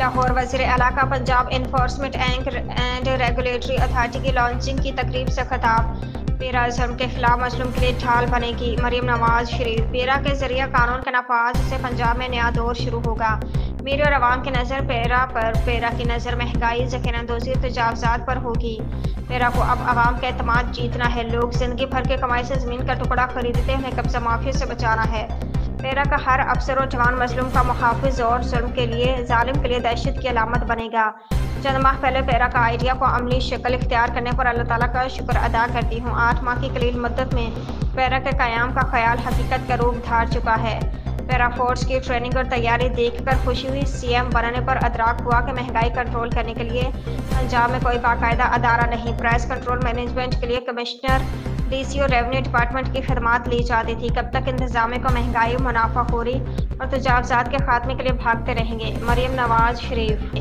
लाहौर वज़ीर आला का Punjab enforcement and regulatory authority की लॉन्चिंग की तकरीब से खिताब। पेरा जुल्म के खिलाफ मजलूम के लिए ढाल बनेगी मरीम नवाज शरीफ। पेरा के जरिए कानून के नफाज से पंजाब में नया दौर शुरू होगा। मेरी और अवाम की नज़र पेरा पर। पेरा की नज़र महंगाई, ज़ख़ीरानंदोज़ी और तजावज़ात पर होगी। पेरा को अब अवाम का एतमाद जीतना है। लोग जिंदगी भर के कमाई से ज़मीन का टुकड़ा खरीदते हैं, कब्जा माफिया से बचाना है। पेरा का हर अफसर और जवान मजलूम का मुहाफिज और जुल्म के लिए, जालिम के लिए दहशत की अलामत बनेगा। चंद माह पहले पेरा का आइडिया को अमली शक्ल इख्तियार करने पर अल्लाह ताला का शुक्र अदा करती हूँ। 8 माह की कलील मुद्दत में पेरा के क़याम का ख्याल हकीकत का रूप धार चुका है। पेरा फोर्स की ट्रेनिंग और तैयारी देखकर खुशी हुई। सीएम बनने पर अदराक हुआ कि महंगाई कंट्रोल करने के लिए पंजाब में कोई बाकायदा अदारा नहीं। प्राइस कंट्रोल मैनेजमेंट के लिए कमिश्नर, डीसी और रेवेन्यू डिपार्टमेंट की खदमात ली जाती थी। कब तक इंतजाम को महंगाई, मुनाफाखोरी और तजावजात के खात्मे के लिए भागते रहेंगे। मरीम नवाज शरीफ।